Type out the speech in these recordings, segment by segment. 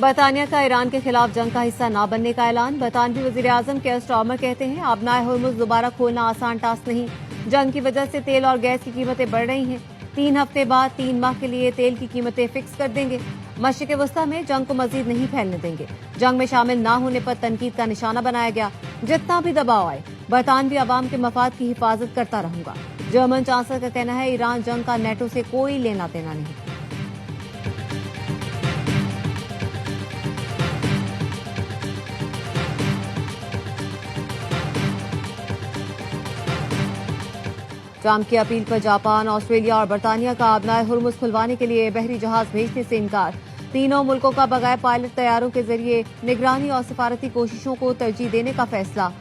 बरतानिया का ईरान के खिलाफ जंग का हिस्सा न बनने का ऐलान। बरतानवी वजीर-ए-आजम केयर स्टार्मर कहते हैं आबनाए हुर्मुज दोबारा खोलना आसान टास्क नहीं। जंग की वजह से तेल और गैस की कीमतें बढ़ रही हैं। 3 हफ्ते बाद 3 माह के लिए तेल की कीमतें फिक्स कर देंगे। मशरिक वस्ता में जंग को मजीद नहीं फैलने देंगे। जंग में शामिल न होने पर तनकीद का निशाना बनाया गया। जितना भी दबाव आए बरतानवी अवाम के मफाद की हिफाजत करता रहूंगा। जर्मन चांसलर का कहना है ईरान जंग का नेटो से कोई लेना देना नहीं। ट्रंप की अपील पर जापान, ऑस्ट्रेलिया और बरतानिया का आबनाए हुर्मुज खुलवाने के लिए बहरी जहाज भेजने से इनकार। तीनों मुल्कों का बगैर पायलट तैयारों के जरिए निगरानी और सिफारती कोशिशों को तरजीह देने का फैसला।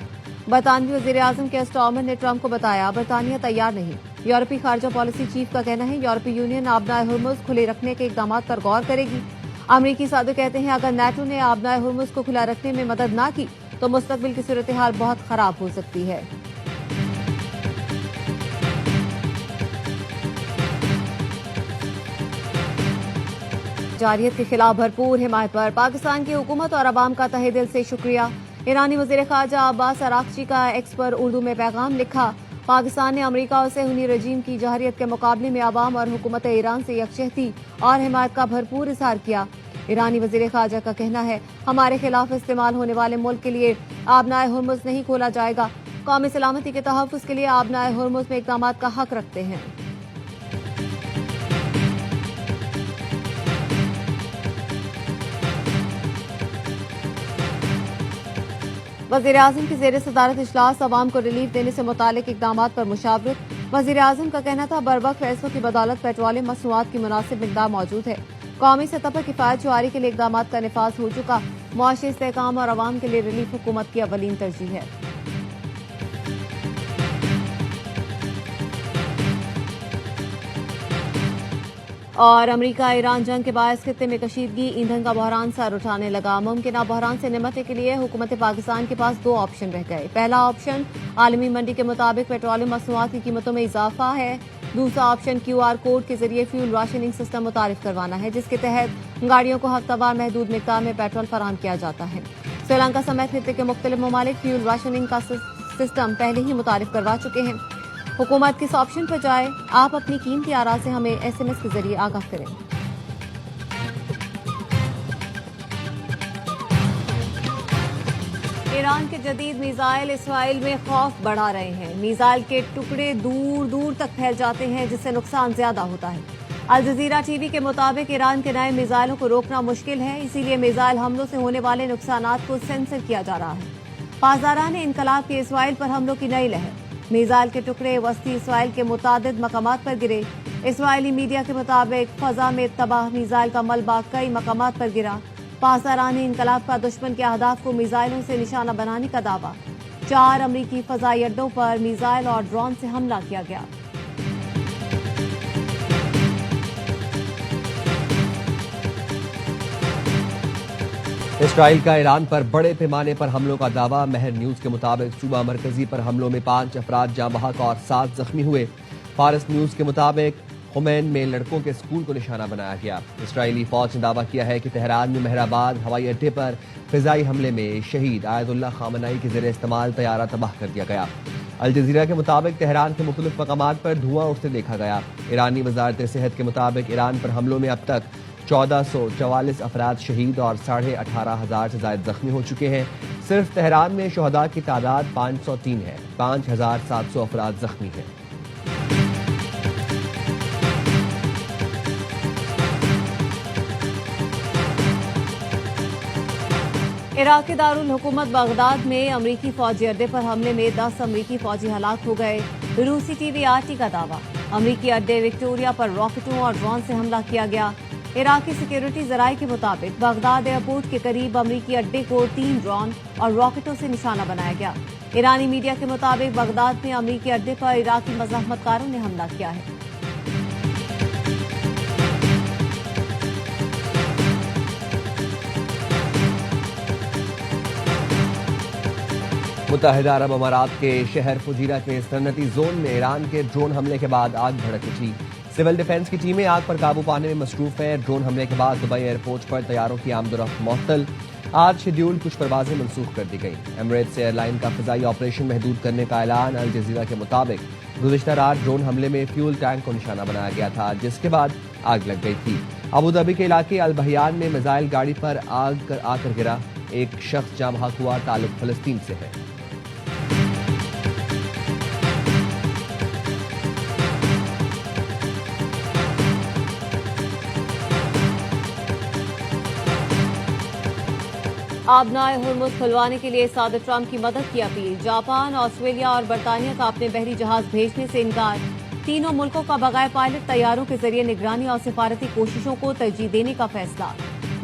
बरतानवी वजीर-ए-आजम केयर स्टार्मर ने ट्रंप को बताया बरतानिया तैयार नहीं। यूरोपीय खारजा पॉलिसी चीफ का कहना है यूरोपीय यूनियन आबनाए हुर्मुज खुले रखने के इकदाम पर गौर करेगी। अमरीकी सदर कहते हैं अगर नेटो ने आबनाए हुर्मुज को खुला रखने में मदद न की तो मुस्तकबिल की सूरत हाल बहुत खराब हो सकती है। जारियत के खिलाफ भरपूर हिमायत पर पाकिस्तान की हुकूमत और अवाम का तहे दिल से शुक्रिया। ईरानी वजीर खारजा अब्बास अरागची का एक्स पर उर्दू में पैगाम लिखा। पाकिस्तान ने अमरीका और सहूनी रजीम की जारियत के मुकाबले में अवाम और हुकूमत ईरान से यकजहती और हिमायत का भरपूर इजहार किया। ईरानी वजीर खारजा का कहना है हमारे खिलाफ इस्तेमाल होने वाले मुल्क के लिए आबनाए हुर्मुज नहीं खोला जाएगा। कौमी सलामती के तहफ़्फ़ुज़ के लिए आबनाए हुर्मुज में इक़दाम का हक रखते हैं। वज़ीर-ए-आज़म की ज़ेर सदारत इजलास अवाम को रिलीफ देने से मुतालिक इक़दामात पर मुशावरत। वज़ीर-ए-आज़म का कहना था बरवक्त फैसलों की बदौलत पेट्रोलियम मसनूआत की मुनासिब मिक़दार मौजूद है। कौमी सतह पर किफ़ायत जुआरी के लिए इक़दामात का निफाज हो चुका। मुआशी इस्तेहकाम और अवाम के लिए रिलीफ हुकूमत की अवलीन तरजीह है। और अमरीका ईरान जंग के बायस खित्ते में कशीदगी, ईंधन का बहरान सर उठाने लगा। मुमकिन बहरान से निमटने के लिए हुकूमत पाकिस्तान के पास 2 ऑप्शन रह गए। पहला ऑप्शन आलमी मंडी के मुताबिक पेट्रोलियम मसनूआत की कीमतों में इजाफा है। दूसरा ऑप्शन QR कोड के जरिए फ्यूल राशनिंग सिस्टम मुतारिफ करवाना है, जिसके तहत गाड़ियों को हफ्तावार महदूद मिकदार में पेट्रोल फराहम किया जाता है। श्रीलंका समेत खित्ते के मुख्तलिफ ममालिक फ्यूल राशनिंग का सिस्टम पहले ही मुतारिफ करवा चुके हैं। हुकूमत किस ऑप्शन पर जाए, आप अपनी कीमती आरा से हमें SMS के जरिए आगाह करें। ईरान के जदीद मिसाइल इसराइल में खौफ बढ़ा रहे हैं। मिसाइल के टुकड़े दूर दूर तक फैल जाते हैं, जिससे नुकसान ज्यादा होता है। अल जजीरा TV के मुताबिक ईरान के नए मिसाइलों को रोकना मुश्किल है, इसीलिए मिसाइल हमलों से होने वाले नुकसानात को सेंसर किया जा रहा है। पासदारान इनकलाब के इसराइल पर हमलों की नई लहर। मिसाइल के टुकड़े वस्ती इसराइल के मुतादिद मकामात पर गिरे। इसराइली मीडिया के मुताबिक फजा में तबाह मिसाइल का मलबा कई मकामात पर गिरा। पासदारान इनकलाब का दुश्मन के अहदाफ को मिसाइलों से निशाना बनाने का दावा। 4 अमरीकी फजाई अड्डों पर मिसाइल और ड्रोन से हमला किया गया। इसराइल का ईरान पर बड़े पैमाने पर हमलों का दावा। महर न्यूज के मुताबिक सूबा मरकजी पर हमलों में 5 अफराद जाँ बहक और 7 जख्मी हुए। फारस न्यूज के मुताबिक खुमैन में लड़कों के स्कूल को निशाना बनाया गया। इसराइली फौज ने दावा किया है कि तेहरान में मेहराबाद हवाई अड्डे पर फिजाई हमले में शहीद आयतुल्लाह खामनाई के ज़रिए इस्तेमाल तैयारा तबाह कर दिया गया। अल जजीरा के मुताबिक तेहरान के मुख्तलिफ मकामात पर धुआं उठते देखा गया। ईरानी वजारत सेहत के मुताबिक ईरान पर हमलों में अब तक 1444 अफराद शहीद और 18,500 से ज्यादा जख्मी हो चुके हैं। सिर्फ तेहरान में शहदा की तादाद 503 है। 5,700 अफराद जख्मी हैं। इराक के दारुल हुकूमत बगदाद में अमरीकी फौजी अड्डे पर हमले में 10 अमरीकी फौजी हलाक हो गए। रूसी TV RT का दावा। अमरीकी अड्डे विक्टोरिया पर रॉकेटों और ड्रोन से हमला किया गया। इराकी सिक्योरिटी जराये के मुताबिक बगदाद एयरपोर्ट के करीब अमरीकी अड्डे को 3 ड्रोन और रॉकेटों से निशाना बनाया गया। ईरानी मीडिया के मुताबिक बगदाद में अमरीकी अड्डे पर इराकी मज़ाहमतकारों ने हमला किया है। मुत्तहिदा अरब अमारात के शहर फुजीरा के सनती जोन में ईरान के ड्रोन हमले के बाद आग भड़क उठी। सिविल डिफेंस की टीमें आग पर काबू पाने में मसरूफ हैं। ड्रोन हमले के बाद दुबई एयरपोर्ट पर तैयारों की आमदोरफ्त मुअत्तल। आज शेड्यूल कुछ परवाजें मनसूख कर दी गई। एमिरेट्स एयरलाइन का फिजाई ऑपरेशन महदूद करने का ऐलान। अल जजीरा के मुताबिक गुज़िश्ता रात ड्रोन हमले में फ्यूल टैंक को निशाना बनाया गया था, जिसके बाद आग लग गई थी। अबू धाबी के इलाके अल बहियान में मिसाइल गाड़ी पर आकर गिरा। एक शख्स जाँ बहक हुआ, ताल्लुक फलस्तीन से है। आबनाए हुर्मुज़ खुलवाने के लिए सदर ट्रंप की मदद की अपील। जापान, ऑस्ट्रेलिया और बरतानिया का अपने बहरी जहाज भेजने से इनकार। तीनों मुल्कों का बगैर पायलट तैयारों के जरिए निगरानी और सिफारती कोशिशों को तरजीह देने का फैसला।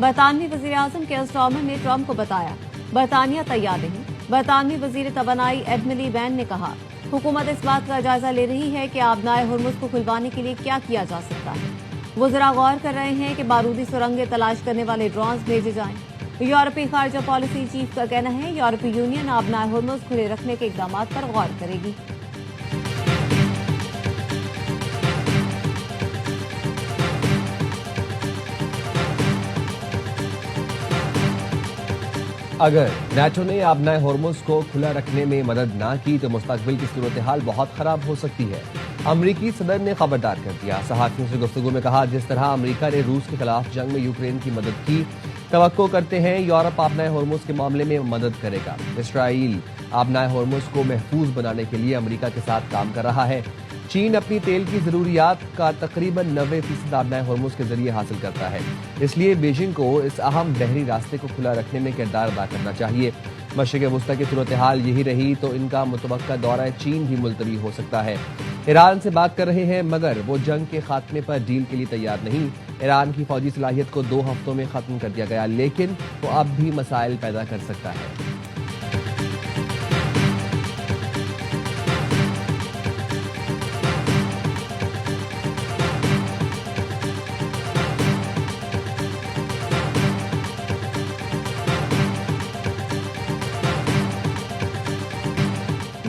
बरतानवी वजीर आजम केयर स्टारमर ने ट्रंप को बताया, बरतानिया तैयार नहीं। बरतानवी वजीर तवानाई एडमिली बैन ने कहा, हुकूमत इस बात का जायजा ले रही है कि आबनाए हुर्मुज़ को खुलवाने के लिए क्या किया जा सकता है। वज़रा गौर कर रहे हैं कि बारूदी सुरंगें तलाश करने वाले ड्रोन्स भेजे जाएं। यूरोपीय खारजा पॉलिसी चीफ का कहना है, यूरोपीय यूनियन आबनाए हुर्मुज़ खुले रखने के इकदाम पर गौर करेगी। अगर नेटो ने आबनाए हुर्मुज़ को खुला रखने में मदद ना की तो मुस्तकबिल की सूरत हाल बहुत खराब हो सकती है। अमरीकी सदर ने खबरदार कर दिया। सहाफ़ियों से गुफ्तगू में कहा, जिस तरह अमरीका ने रूस के खिलाफ जंग में यूक्रेन की मदद की, तवक्को करते हैं यूरोप आबनाए हुर्मुज़ के मामले में मदद करेगा। इसराइल आबनाए हुर्मुज़ को महफूज बनाने के लिए अमरीका के साथ काम कर रहा है। चीन अपनी तेल की जरूरियात का तकरीबन 90% आबनाए हुर्मुज़ के जरिए हासिल करता है। इसलिए बीजिंग को इस अहम बहरी रास्ते को खुला रखने में किरदार अदा करना चाहिए। मशरिक़ वस्ता की सूरत हाल यही रही तो इनका मुतवक्का दौरा चीन भी मुलतवी हो सकता है। ईरान से बात कर रहे हैं, मगर वो जंग के खात्मे पर डील के लिए तैयार नहीं। ईरान की फौजी सलाहियत को 2 हफ्तों में खत्म कर दिया गया, लेकिन वो अब भी मसाइल पैदा कर सकता है।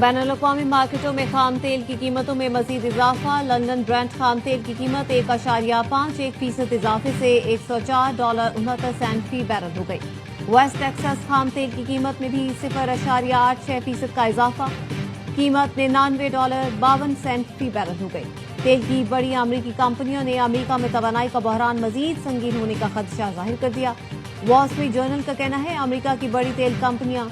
बैनुल-अक़वामी मार्केटों में खाम तेल की कीमतों में मजीद इजाफा। लंदन ब्रेंट खाम तेल की कीमत 1.51% इजाफे से $104.69 फी बैरल हो गई। वेस्ट टेक्सास खाम तेल की कीमत में भी 0.86% का इजाफा। कीमत $99.52 फी बैरल हो गई। तेल की बड़ी अमरीकी कंपनियों ने अमरीका में तवानाई का बहरान मजीद संगीन होने का खदशा जाहिर कर दिया। वॉल स्ट्रीट जर्नल का कहना है, अमरीका की बड़ी तेल कंपनियां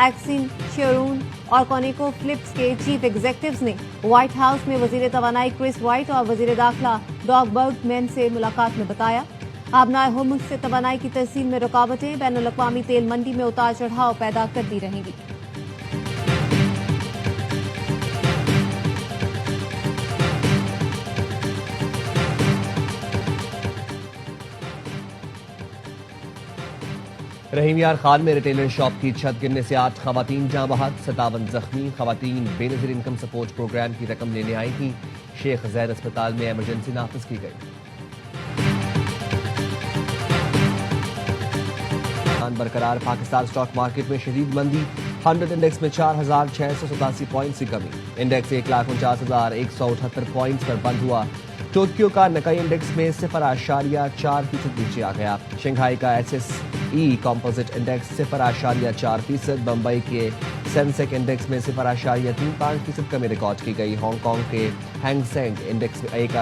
एक्सिन, शेरून और कोनेको फिलिप्स के चीफ एग्जीक्यूटिव्स ने व्हाइट हाउस में वजीर तवानाई क्रिस वाइट और वजीर दाखिला डॉग बर्गमैन से मुलाकात में बताया, आबनाए हुर्मुज़ से तवानाई की तहसील में रुकावटें बैनुल-अक़वामी तेल मंडी में उतार चढ़ाव पैदा करती रहेंगी। रहीम यार खान में रिटेलर शॉप की छत गिरने से 8 खवातीन जाँ बहक, 57 जख्मी। खवातीन बेनज़ीर इनकम सपोर्ट प्रोग्राम की रकम लेने आई थी। शेख ज़ैद अस्पताल में इमरजेंसी नाफिज की गई। बरकरार पाकिस्तान स्टॉक मार्केट में शदीद मंदी। 100 इंडेक्स में 4,687 पॉइंट्स की कमी। इंडेक्स 1,49,178 पॉइंट्स पर बंद हुआ। टोक्यो का नकाई इंडेक्स में 0.4% नीचे आ गया। शंघाई का SSE कॉम्पोजिट इंडेक्स 0.4%। बम्बई के सेंसेक्स इंडेक्स में 0.35% कमी रिकॉर्ड की गई। हांगकांग के हैंग सेंग इंडेक्स में 1